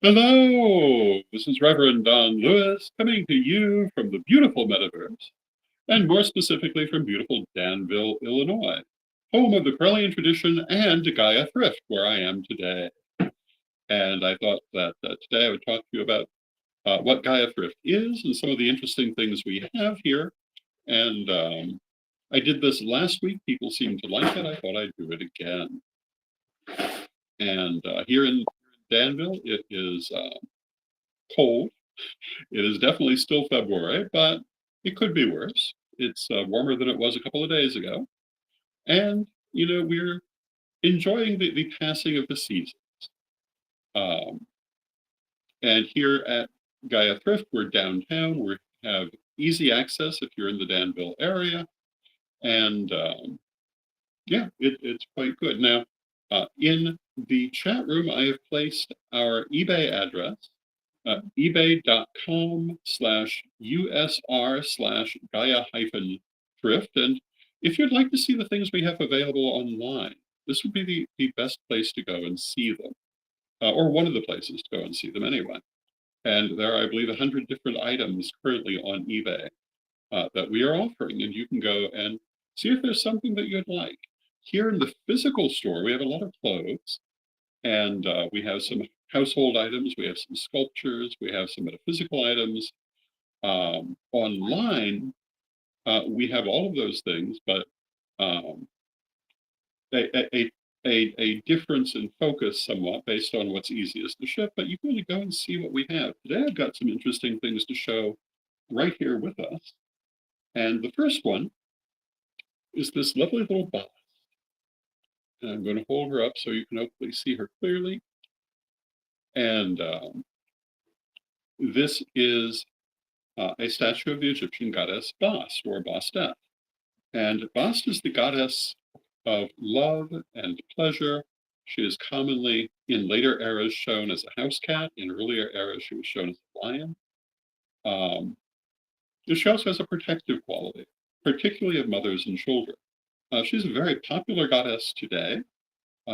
Hello, this is Reverend Don Lewis coming to you from the beautiful metaverse, and more specifically from beautiful Danville, Illinois, home of the Correllian tradition and Gaia Thrift, where I am today. And I thought that today I would talk to you about what Gaia Thrift is and some of the interesting things we have here. And I did this last week. People seemed to like it. I thought I'd do it again. And here in Danville, it is cold. It is definitely still February, but it could be worse. It's warmer than it was a couple of days ago. And, we're enjoying the passing of the seasons. Um, and here at Gaia Thrift, we're downtown. We have easy access if you're in the Danville area. And yeah, it's quite good. Now, in the chat room, I have placed our eBay address, ebay.com/USR/Gaia hyphen thrift. And if you'd like to see the things we have available online, this would be the best place to go and see them, or one of the places to go and see them anyway. And there are, I believe, 100 different items currently on eBay that we are offering, and you can go and see if there's something that you'd like. Here in the physical store, we have a lot of clothes, and we have some household items, we have some sculptures, we have some metaphysical items. Online, we have all of those things, but um, a difference in focus somewhat based on what's easiest to ship, but you can really go and see what we have. Today, I've got some interesting things to show right here with us. And the first one is this lovely little bust. And I'm going to hold her up so you can hopefully see her clearly. And this is a statue of the Egyptian goddess Bast, or Bastet. And Bast is the goddess of love and pleasure. She is commonly, in later eras, shown as a house cat. In earlier eras, she was shown as a lion. Um, she also has a protective quality, particularly of mothers and children. She's a very popular goddess today.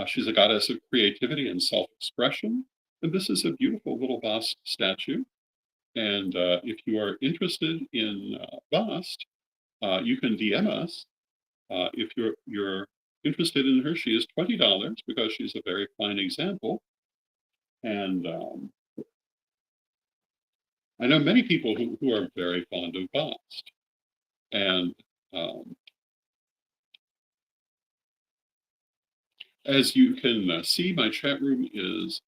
She's a goddess of creativity and self-expression. And this is a beautiful little Bast statue. And if you are interested in Bast, you can DM us. If you're interested in her, she is $20 because she's a very fine example. And I know many people who are very fond of Bast. And as you can see, my chat room is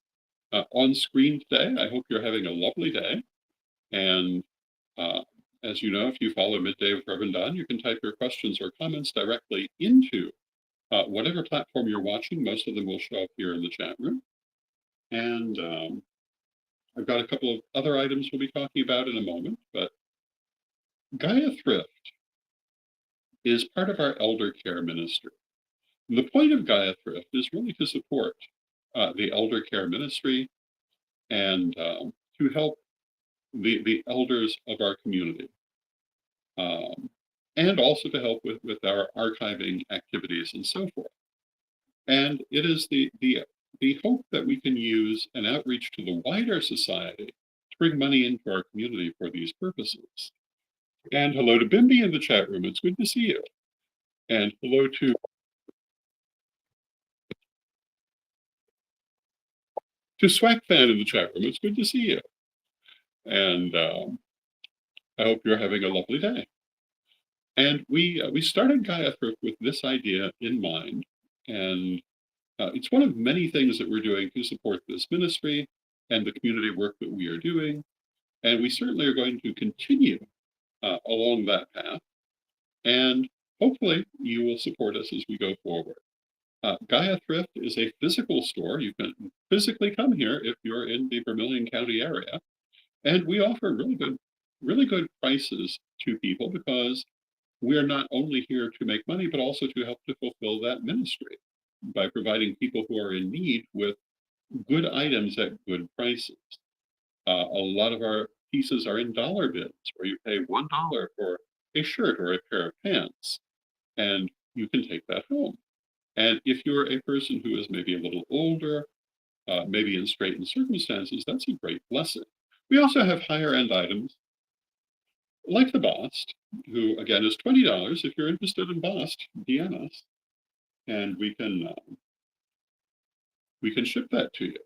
on screen today. I hope you're having a lovely day. And as you know, if you follow Midday with Rev Don, you can type your questions or comments directly into whatever platform you're watching. Most of them will show up here in the chat room. And I've got a couple of other items we'll be talking about in a moment, but Gaia Thrift is part of our elder care ministry. The point of Gaia Thrift is really to support the elder care ministry and to help the elders of our community, and also to help with our archiving activities and so forth. And it is the hope that we can use an outreach to the wider society to bring money into our community for these purposes. And hello to Bimby in the chat room. It's good to see you. And hello to Swag Fan in the chat room. It's good to see you. And I hope you're having a lovely day. And we started Gaia Thrift with this idea in mind. And it's one of many things that we're doing to support this ministry and the community work that we are doing. And we certainly are going to continue along that path. And hopefully you will support us as we go forward. Gaia Thrift is a physical store. You can physically come here if you're in the Vermilion County area. And we offer really good prices to people because we are not only here to make money, but also to help to fulfill that ministry by providing people who are in need with good items at good prices. A lot of our pieces are in dollar bins where you pay $1 for a shirt or a pair of pants, and you can take that home. And if you're a person who is maybe a little older, maybe in straitened circumstances, that's a great blessing. We also have higher end items like the Bast, who again is $20. If you're interested in Bast, DM us, and we can ship that to you.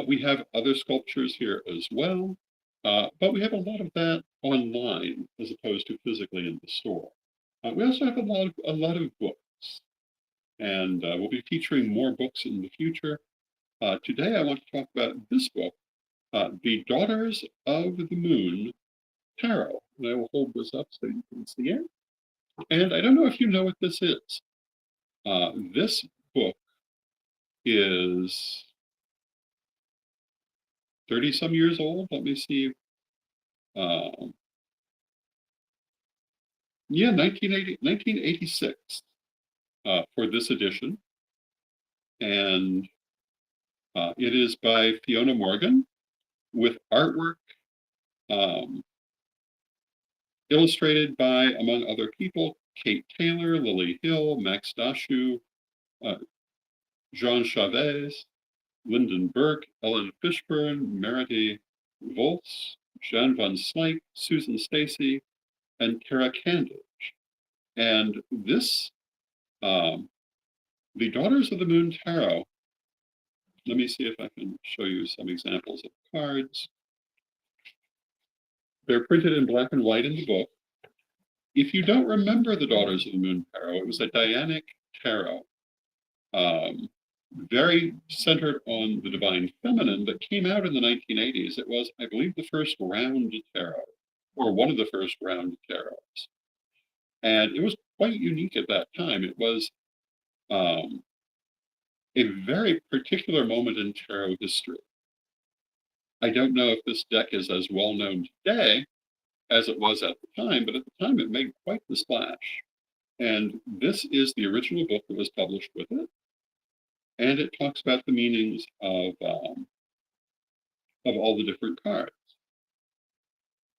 We have other sculptures here as well, but we have a lot of that online as opposed to physically in the store. We also have a lot of books, and we'll be featuring more books in the future. Today, I want to talk about this book, The Daughters of the Moon Tarot. And I will hold this up so you can see it. And I don't know if you know what this is. This book is 30 some years old. Let me see. Yeah, 1986 for this edition. And it is by Fiona Morgan with artwork illustrated by, among other people, Kate Taylor, Lily Hill, Max Dashu, Jean Chavez, Lyndon Burke, Ellen Fishburne, Merity Volz, Jan van Slyke, Susan Stacy, and Kara Candage. And this, The Daughters of the Moon Tarot, let me see if I can show you some examples of cards. They're printed in black and white in the book. If you don't remember the Daughters of the Moon Tarot, it was a Dianic tarot, very centered on the divine feminine, that came out in the 1980s. It was, I believe, the first round tarot, or one of the first round tarots. And it was quite unique at that time. It was a very particular moment in tarot history. I don't know if this deck is as well known today as it was at the time, but at the time it made quite the splash. And this is the original book that was published with it. And it talks about the meanings of all the different cards.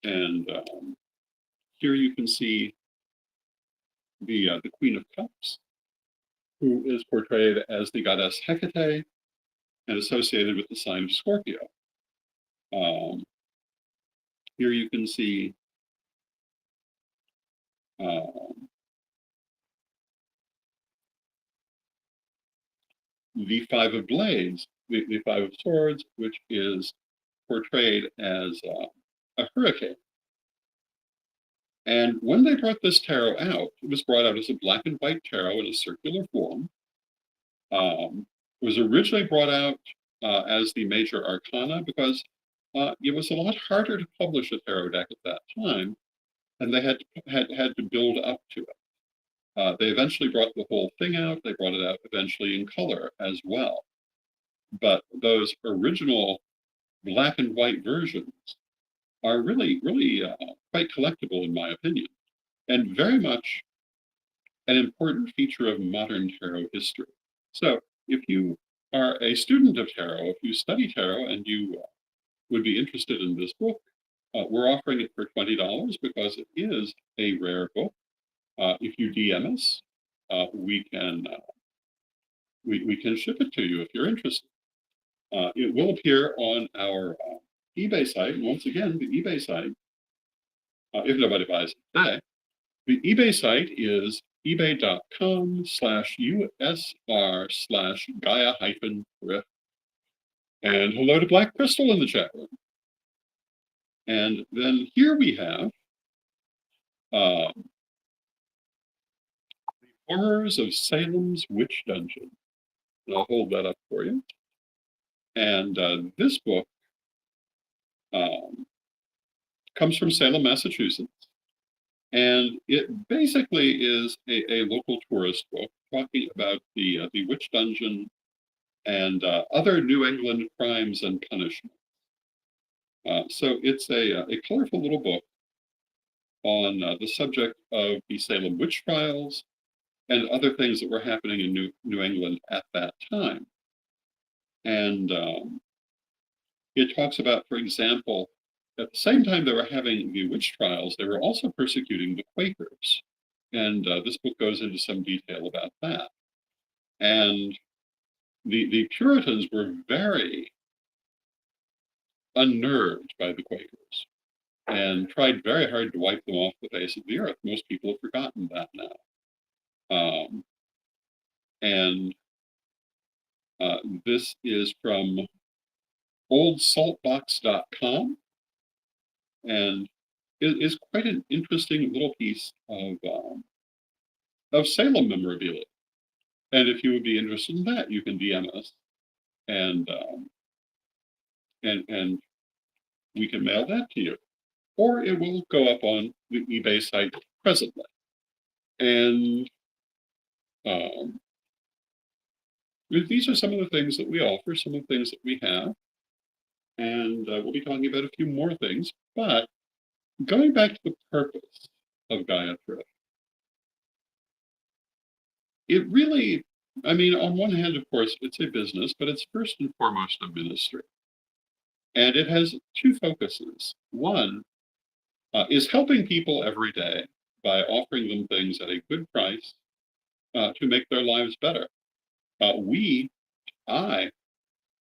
And here you can see the Queen of Cups, who is portrayed as the goddess Hecate and associated with the sign of Scorpio. Here you can see the Five of Blades, the Five of Swords, which is portrayed as a hurricane. And when they brought this tarot out, it was brought out as a black and white tarot in a circular form. It was originally brought out as the major arcana because it was a lot harder to publish a tarot deck at that time, and they had to build up to it. They eventually brought the whole thing out. They brought it out eventually in color as well. But those original black and white versions are really quite collectible, in my opinion, and very much an important feature of modern tarot history. So if you are a student of tarot, if you study tarot and you would be interested in this book, we're offering it for $20 because it is a rare book. If you DM us, we can ship it to you if you're interested. It will appear on our eBay site. And once again, the eBay site, if nobody buys it today, the eBay site is ebay.com/USR/Gaia-Thrift. And hello to Black Crystal in the chat room. And then here we have the Horrors of Salem's Witch Dungeon. And I'll hold that up for you. And this book comes from Salem, Massachusetts. And it basically is a local tourist book talking about the witch dungeon and other New England crimes and punishments. So it's a colorful little book on the subject of the Salem witch trials and other things that were happening in New England at that time. And it talks about, for example, at the same time they were having the witch trials, they were also persecuting the Quakers. And this book goes into some detail about that. And the Puritans were very unnerved by the Quakers and tried very hard to wipe them off the face of the earth. Most people have forgotten that now. And this is from oldsaltbox.com, and it is quite an interesting little piece of Salem memorabilia. And if you would be interested in that, you can DM us, and and we can mail that to you, or it will go up on the eBay site presently. And these are some of the things that we offer, some of the things that we have, and we'll be talking about a few more things. But going back to the purpose of Gaia Thrift, it really, I mean, on one hand, of course, it's a business, but it's first and foremost a ministry. And it has two focuses. One is helping people every day by offering them things at a good price to make their lives better. I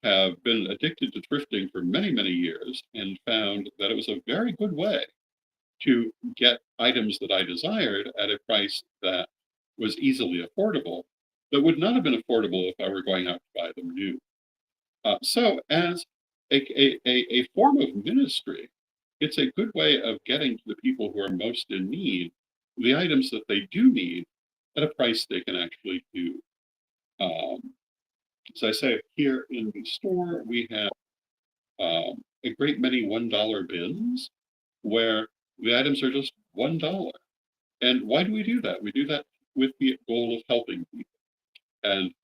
have been addicted to thrifting for many, many years and found that it was a very good way to get items that I desired at a price that was easily affordable, that would not have been affordable if I were going out to buy them new. So as a form of ministry, it's a good way of getting to the people who are most in need the items that they do need at a price they can actually do. As I say, here in the store, we have a great many $1 bins where the items are just $1. And why do we do that? We do that with the goal of helping people. And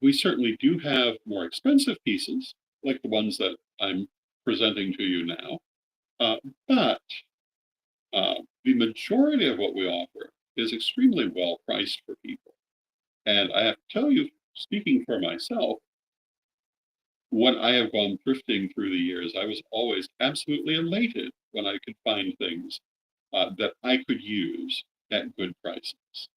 we certainly do have more expensive pieces, like the ones that I'm presenting to you now. But the majority of what we offer is extremely well priced for people. And I have to tell you, speaking for myself, when I have gone thrifting through the years, I was always absolutely elated when I could find things that I could use at good prices.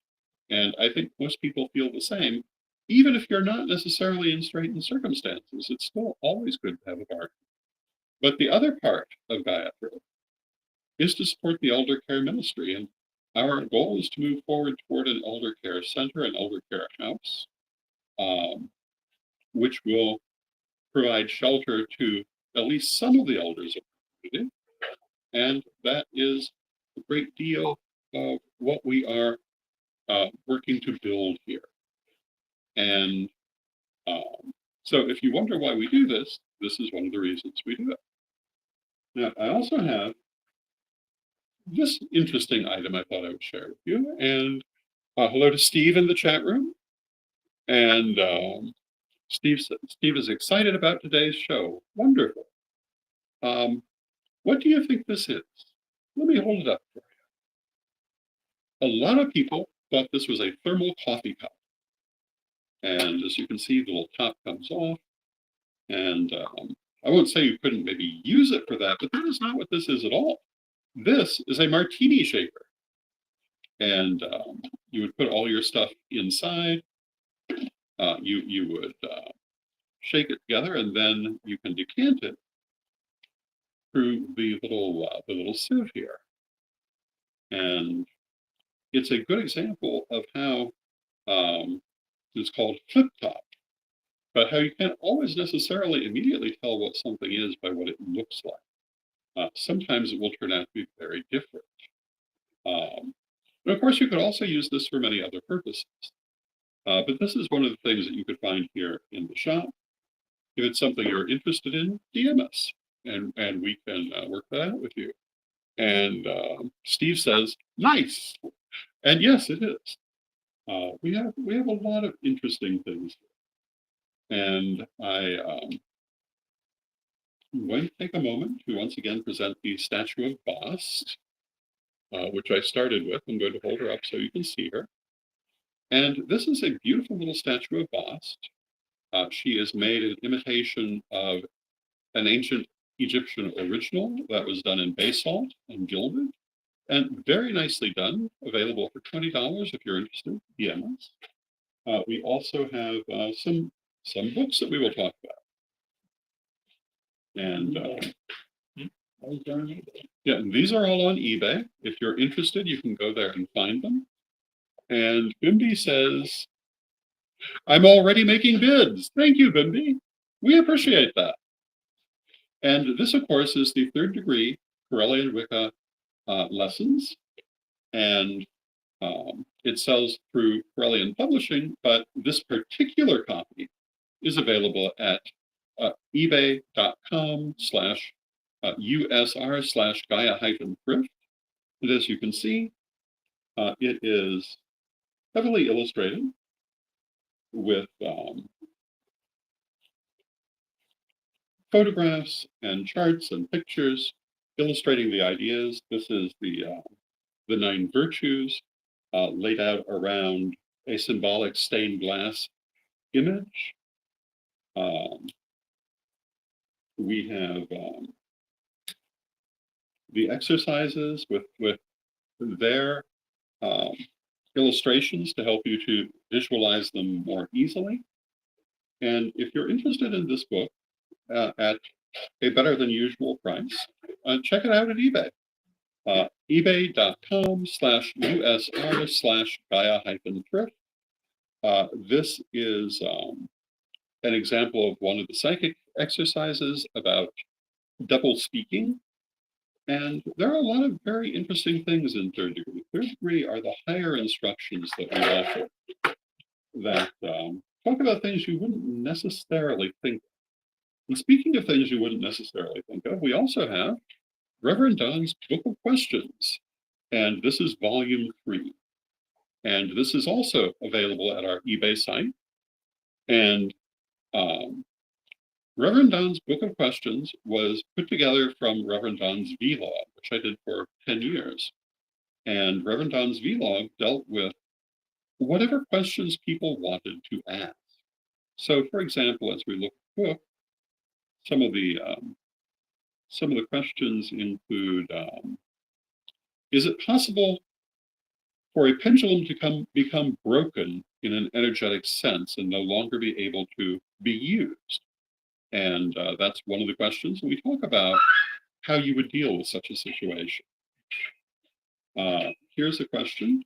And I think most people feel the same. Even if you're not necessarily in straitened circumstances, it's still always good to have a bargain. But the other part of Gaia Thrift is to support the elder care ministry. And our goal is to move forward toward an elder care center, an elder care house, which will provide shelter to at least some of the elders of the community. And that is a great deal of what we are working to build here. And so if you wonder why we do this, this is one of the reasons we do it. Now, I also have this interesting item I thought I would share with you. And hello to Steve in the chat room. And Steve is excited about today's show. Wonderful. What do you think this is? Let me hold it up for you. A lot of people thought this was a thermal coffee cup. And as you can see, the little top comes off. And I won't say you couldn't maybe use it for that, but that is not what this is at all. This is a martini shaker. And you would put all your stuff inside. You would shake it together, and then you can decant it through the little sieve here. And it's a good example of how it's called flip top, but how you can't always necessarily immediately tell what something is by what it looks like. Sometimes it will turn out to be very different. And of course, you could also use this for many other purposes. But this is one of the things that you could find here in the shop. If it's something you're interested in, DM us, and we can work that out with you. And Steve says, nice. And yes, it is. We have a lot of interesting things here. And I'm going to take a moment to once again present the statue of Bast, which I started with. I'm going to hold her up so you can see her. And this is a beautiful little statue of Bast. She is made in imitation of an ancient Egyptian original that was done in basalt and gilded, and very nicely done. Available for $20 if you're interested. DM us. We also have some some books that we will talk about. And yeah, and these are all on eBay. If you're interested, you can go there and find them. And Bimby says, I'm already making bids. Thank you, Bimby. We appreciate that. And this, of course, is the 3rd degree Corellian Wicca lessons. And it sells through Corellian Publishing, but this particular copy is available at ebay.com/USR/Gaia-Thrift. And as you can see, it is heavily illustrated with photographs and charts and pictures illustrating the ideas. This is the 9 virtues laid out around a symbolic stained glass image. We have the exercises with their illustrations to help you to visualize them more easily. And if you're interested in this book at a better than usual price, check it out at eBay. ebay.com/USR/Gaia-Thrift. This is an example of one of the psychic exercises about double speaking. And there are a lot of very interesting things in 3rd degree. 3rd degree are the higher instructions that we offer that talk about things you wouldn't necessarily think of. And speaking of things you wouldn't necessarily think of, we also have Rev Don's Book of Questions. And this is volume 3. And this is also available at our eBay site. And Rev Don's Book of Questions was put together from Rev Don's vlog, which I did for 10 years. And Rev Don's vlog dealt with whatever questions people wanted to ask. So, for example, as we look at the book, some of the questions include: is it possible for a pendulum to become broken in an energetic sense and no longer be able to be used? And that's one of the questions. We talk about how you would deal with such a situation. Here's a question.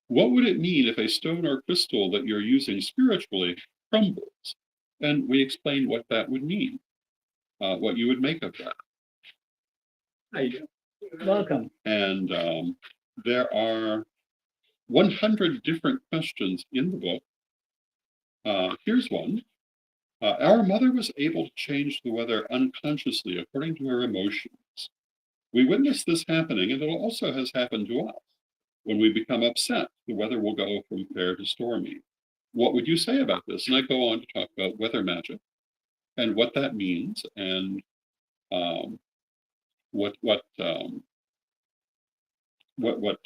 What would it mean if a stone or crystal that you're using spiritually crumbles? And we explain what that would mean, what you would make of that. How you doing? Welcome. And there are 100 different questions in the book. Here's one. Our mother was able to change the weather unconsciously according to her emotions. We witnessed this happening, and it also has happened to us. When we become upset, the weather will go from fair to stormy. What would you say about this? And I go on to talk about weather magic and what that means, and what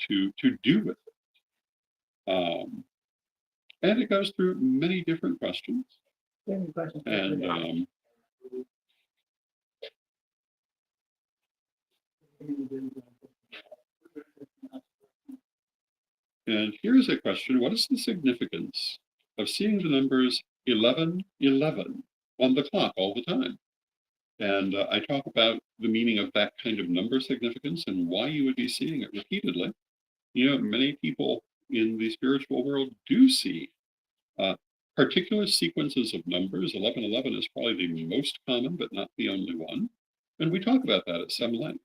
to do with it. And it goes through many different questions. And and here's a question: what is the significance of seeing the numbers 1111 on the clock all the time? And I talk about the meaning of that kind of number significance and why you would be seeing it repeatedly. You know, many people in the spiritual world do see particular sequences of numbers. 1111 is probably the most common, but not the only one. And we talk about that at some length.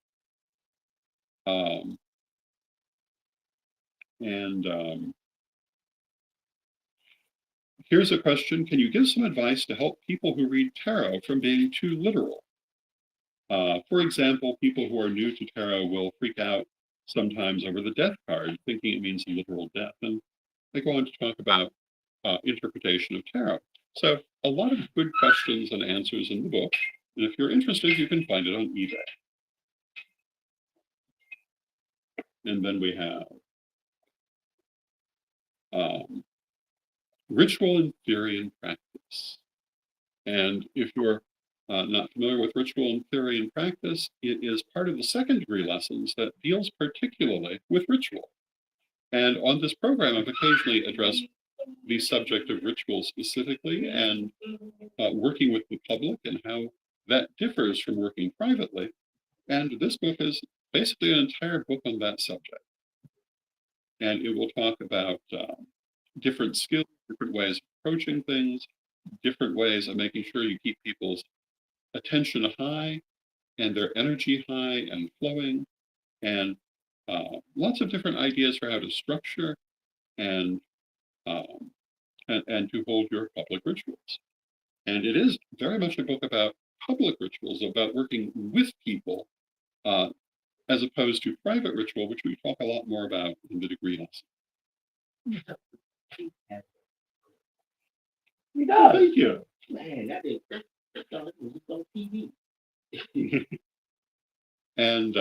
Here's a question: can you give some advice to help people who read tarot from being too literal? For example, people who are new to tarot will freak out sometimes over the death card, thinking it means literal death. And I go on to talk about interpretation of tarot. So a lot of good questions and answers in the book. And if you're interested, you can find it on eBay. And then we have ritual and theory and practice. And if you're not familiar with ritual and theory and practice, it is part of the 2nd degree lessons that deals particularly with ritual. And on this program, I've occasionally addressed the subject of ritual specifically and working with the public and how that differs from working privately. And this book is basically an entire book on that subject. And it will talk about different skills, different ways of approaching things, different ways of making sure you keep people's attention high and their energy high and flowing, and lots of different ideas for how to structure and, um, and to hold your public rituals. And it is very much a book about public rituals, about working with people, uh, as opposed to private ritual, which we talk a lot more about in the degree lesson. We got it. Thank you. Man, that's on TV. And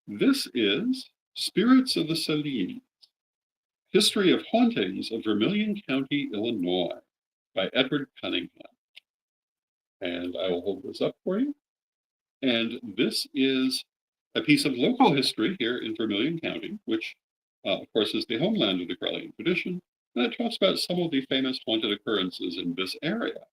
this is Spirits of the Salines, History of Hauntings of Vermilion County, Illinois, by Edward Cunningham. And I will hold this up for you. And this is a piece of local history here in Vermilion County, which, of course, is the homeland of the Correllian tradition. And it talks about some of the famous haunted occurrences in this area.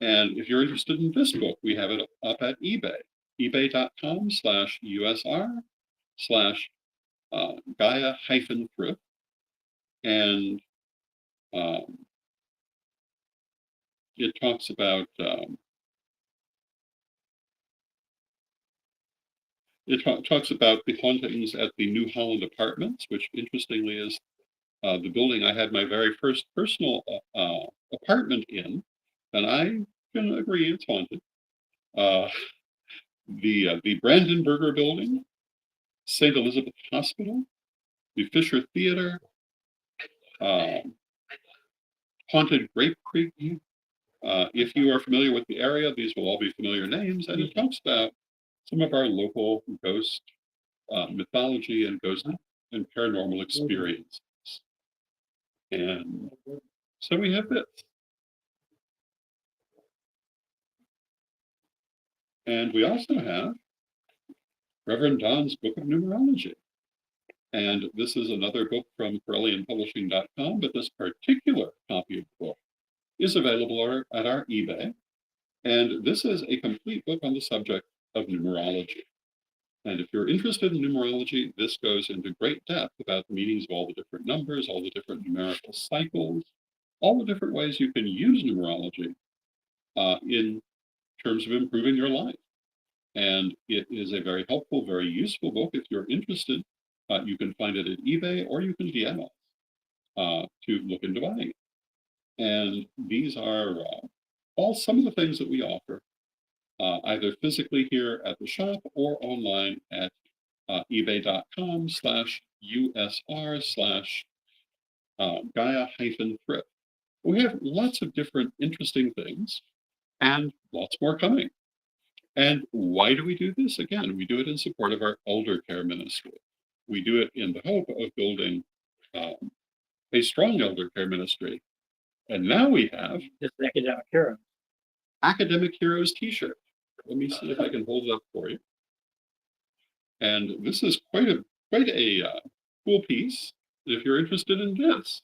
And if you're interested in this book, we have it up at eBay, ebay.com/USR/Gaia-Thrift. And it talks about talks about the hauntings at the New Holland Apartments, which interestingly is the building I had my very first personal apartment in, and I can agree it's haunted. The Brandenburger Building, St. Elizabeth Hospital, the Fisher Theater, Haunted Grape Creek. If you are familiar with the area, these will all be familiar names, and it talks about some of our local ghost mythology and ghost and paranormal experiences. And so we have this. And we also have Rev Don's Book of Numerology. And this is another book from CorrellianPublishing.com, but this particular copy of the book is available at our eBay. And this is a complete book on the subject of numerology. And if you're interested in numerology, this goes into great depth about the meanings of all the different numbers, all the different numerical cycles, all the different ways you can use numerology in terms of improving your life. And it is a very helpful, very useful book. If you're interested, you can find it at eBay or you can DM us to look into buying it. And these are all some of the things that we offer, either physically here at the shop or online at ebay.com/USR/Gaia-Thrift. We have lots of different interesting things and lots more coming. And why do we do this? Again, we do it in support of our elder care ministry. We do it in the hope of building a strong elder care ministry. And now we have This is academic hero. Academic Heroes t-shirt. Let me see if I can hold it up for you. And this is quite a cool piece. If you're interested in this,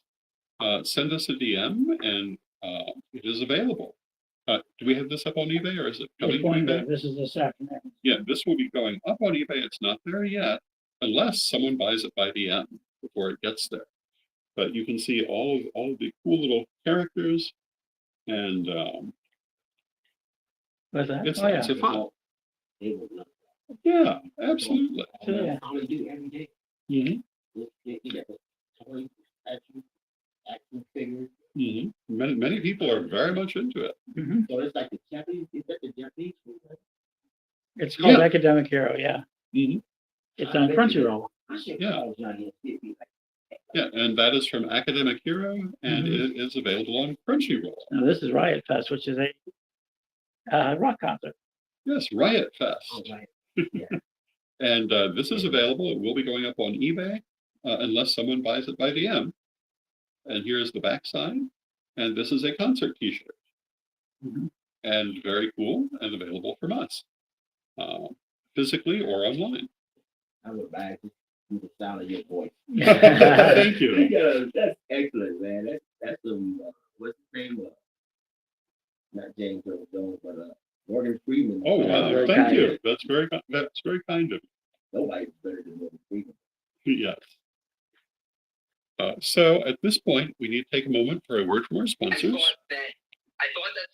send us a DM and it is available. Do we have this up on eBay or is it coming to eBay? This is this afternoon. Yeah, this will be going up on eBay. It's not there yet, unless someone buys it by the end before it gets there. But you can see all of the cool little characters, and What's that? it's Oh, yeah. it's a fun. They will not. Yeah, absolutely. So, yeah. That's all they do every day. Mhm. They got the toys, action figures. Many people are very much into it. Mhm. So it's like the Japanese. Is that the Japanese food? Right? It's called Yeah. Academic Hero, yeah. Mhm. It's on Crunchyroll. I should Yeah. call Johnny and see if he like. Yeah, and that is from Academic Hero, and it is available on Crunchyroll. Now, this is Riot Fest, which is a rock concert. Yes, Riot Oh, Fest. right. And this is available. It will be going up on eBay unless someone buys it by DM. And here's the backside. And this is a concert t-shirt. Mhm. And very cool and available from us, physically or online. I would buy it. through the sound of your voice. Thank you. That's excellent, man. That's some what's his name? Not James Earl Jones, but Morgan Freeman. Oh wow! Very Thank kind. you. That's very kind of Nobody's better than Morgan Freeman. you. Yes. So at this point, we need to take a moment for a word from our sponsors.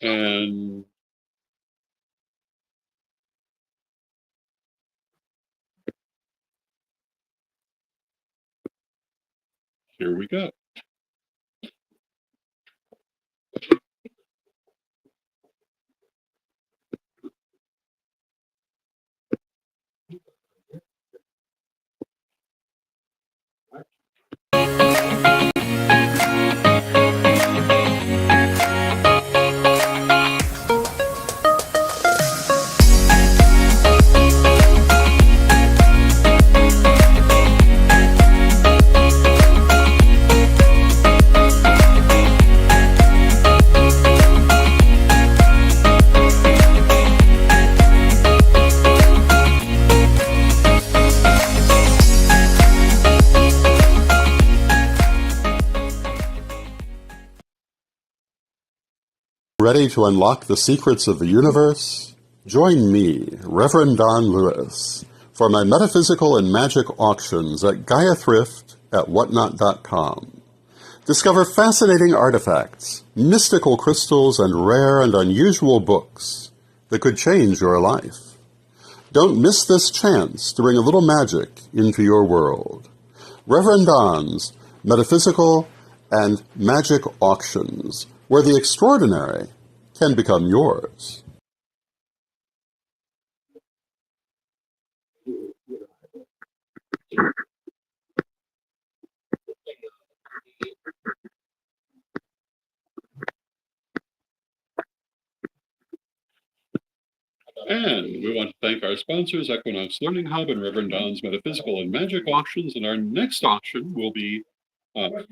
And here we go. Ready to unlock the secrets of the universe? Join me, Rev Don Lewis, for my metaphysical and magic auctions at Gaia Thrift at whatnot.com. Discover fascinating artifacts, mystical crystals, and rare and unusual books that could change your life. Don't miss this chance to bring a little magic into your world. Rev Don's Metaphysical and Magic Auctions, where the extraordinary can become yours. And we want to thank our sponsors, Equinox Learning Hub and Reverend Don's Metaphysical and Magic Auctions. And our next auction will be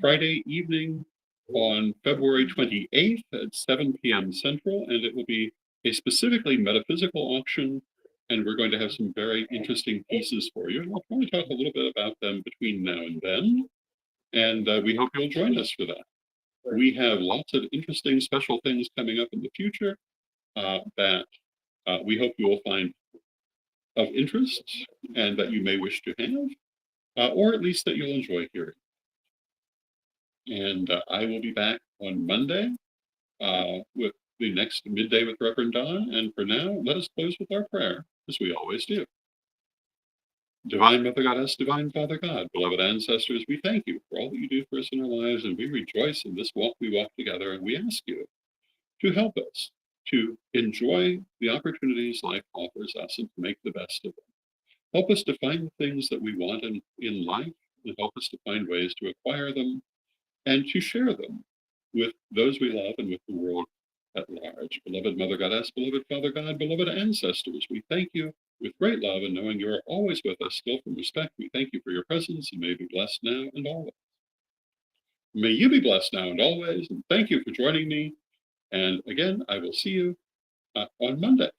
Friday evening on February 28th at 7 p.m. Central, and it will be a specifically metaphysical auction, and we're going to have some very interesting pieces for you. And I'll probably talk a little bit about them between now and then, and we hope you'll join us for that. We have lots of interesting special things coming up in the future that we hope you will find of interest and that you may wish to have, or at least that you'll enjoy hearing. And I will be back on Monday with the next Midday with Reverend Don. And for now, let us close with our prayer, as we always do. Divine Mother Goddess, Divine Father God, beloved ancestors, we thank you for all that you do for us in our lives, and we rejoice in this walk we walk together, and we ask you to help us to enjoy the opportunities life offers us and to make the best of them. Help us to find the things that we want in life, and help us to find ways to acquire them and to share them with those we love and with the world at large. Beloved Mother Goddess, beloved Father God, beloved ancestors, we thank you with great love, and knowing you are always with us, still from respect, we thank you for your presence, and may you be blessed now and always. May you be blessed now and always, and thank you for joining me. And again, I will see you on Monday.